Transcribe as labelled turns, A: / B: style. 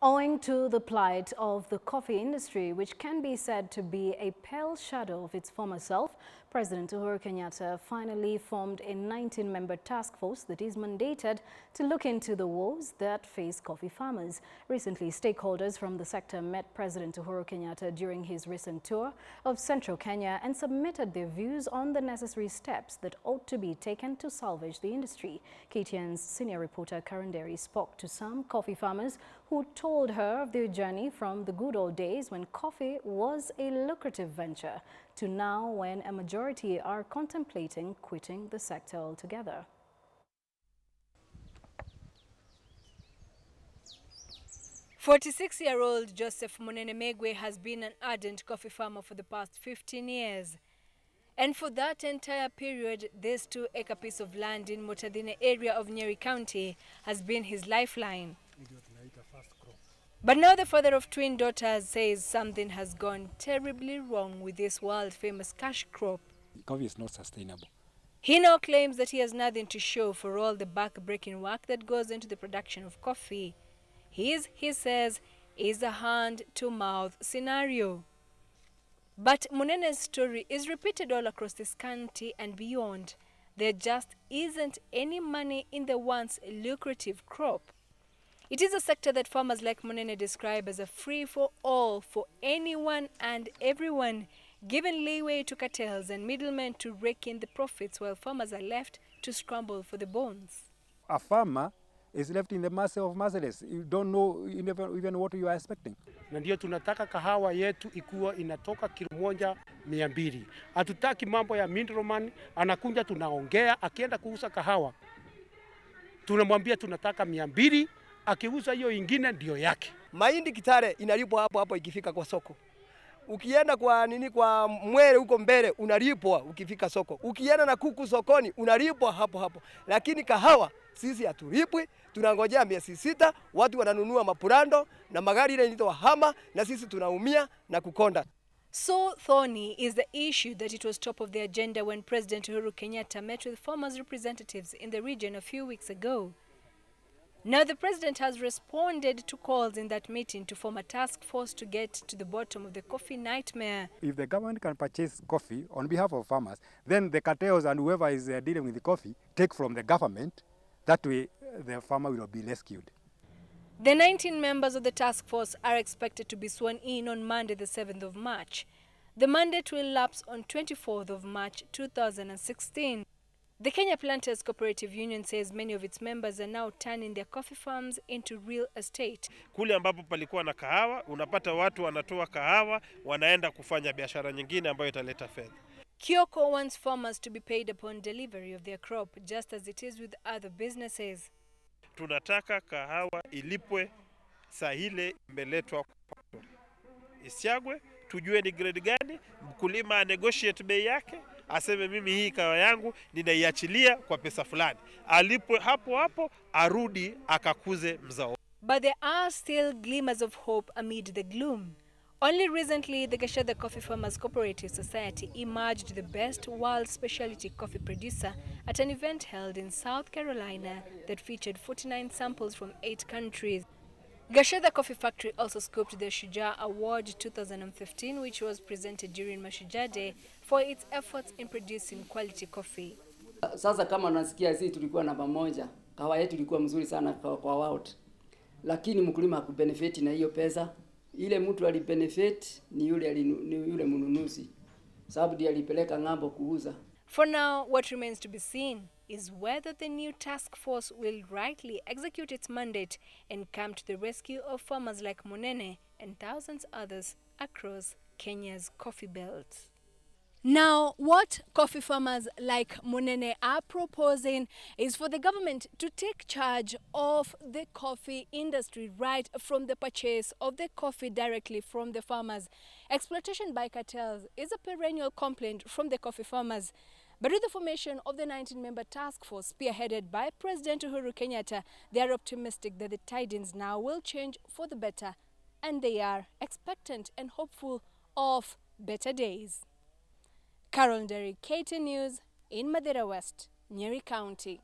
A: Owing to the plight of the coffee industry, which can be said to be a pale shadow of its former self, President Uhuru Kenyatta finally formed a 19-member task force that is mandated to look into the woes that face coffee farmers. Recently, stakeholders from the sector met President Uhuru Kenyatta during his recent tour of central Kenya and submitted their views on the necessary steps that ought to be taken to salvage the industry. KTN's senior reporter Karen Derry spoke to some coffee farmers who told her of their journey from the good old days when coffee was a lucrative venture to now when a majority are contemplating quitting the sector altogether.
B: "46-year-old Joseph Munene Megwe has been an ardent coffee farmer for the past 15 years. And for that entire period, this 2-acre piece of land in Mutadhine area of Nyeri County has been his lifeline. But now the father of twin daughters says something has gone terribly wrong with this world-famous cash crop.
C: Coffee is not sustainable.
B: He now claims that he has nothing to show for all the back-breaking work that goes into the production of coffee. His, he says, is a hand-to-mouth scenario. But Munene's story is repeated all across this county and beyond. There just isn't any money in the once lucrative crop. It is a sector that farmers like Munene describe as a free-for-all for anyone and everyone, giving leeway to cartels and middlemen to rake in the profits while farmers are left to scramble for the bones.
C: A farmer is left in the mercy of merciless. You don't know even what you are expecting.
D: Na ndio tunataka kahawa yetu ikuwa inatoka kilo moja 200. Hatutaki mambo ya middleman, anakuja tunaongea, akienda kuuza kahawa tunamwambia tunataka 200, akiuza hiyo ingine ndio yake.
E: Mahindi Kitale inalipwa hapo hapo ikifika kwa soko. Ukienda kwa Mwere huko mbele unalipwa ukifika soko. Ukienda na kuku sokoni unalipwa hapo hapo. Lakini kahawa sisi hatulipwi, tunangojea miezi 6, watu wananunua mapurando na magari ile inaitwa hama na sisi tunaumia na kukonda.
B: So thorny is the issue that it was top of the agenda when President Uhuru Kenyatta met with farmers' representatives in the region a few weeks ago. Now the president has responded to calls in that meeting to form a task force to get to the bottom of the coffee nightmare.
C: If the government can purchase coffee on behalf of farmers, then the cartels and whoever is dealing with the coffee take from the government. That way the farmer will be rescued.
B: The 19 members of the task force are expected to be sworn in on Monday the 7th of March. The mandate will lapse on 24th of March 2016. The Kenya Planters Cooperative Union says many of its members are now turning their coffee farms into real estate.
F: Kule ambapo palikuwa na kahawa, unapata watu wanatoa kahawa, wanaenda kufanya biashara nyingine ambayo italeta fedha.
B: Kioko wants farmers to be paid upon delivery of their crop, just as it is with other businesses.
F: Tunataka kahawa ilipwe saa ile imeletwa kwa isiagwe, tujue ni grade gani, mkulima negotiate bei yake, aseme mimi hii kahawa yangu ninaiachilia kwa pesa fulani. Alipwe hapo hapo, arudi akakuze mzao.
B: But there are still glimmers of hope amid the gloom. Only recently, the Gashada Coffee Farmers Cooperative Society emerged the best world specialty coffee producer at an event held in South Carolina that featured 49 samples from 8 countries. Gashada Coffee Factory also scooped the Shujaa Award 2015, which was presented during Mashujaa Day for its efforts in producing quality coffee.
G: Sasa kama unasikia sisi tulikuwa namba 1, kahawa yetu ilikuwa mzuri sana kwa world. Lakini mkulima hakubenefit na hiyo pesa. Ile mtu alibenefit ni yule mnunuzi. Sababu ndiye alipeleka ng'ambo kuuza.
B: For now, what remains to be seen is whether the new task force will rightly execute its mandate and come to the rescue of farmers like Munene and thousands others across Kenya's coffee belt. Now, what coffee farmers like Munene are proposing is for the government to take charge of the coffee industry right from the purchase of the coffee directly from the farmers. Exploitation by cartels is a perennial complaint from the coffee farmers. But with the formation of the 19-member task force spearheaded by President Uhuru Kenyatta, they are optimistic that the tidings now will change for the better, and they are expectant and hopeful of better days. Carol Derry, KTN News in Madera West, Nyeri County.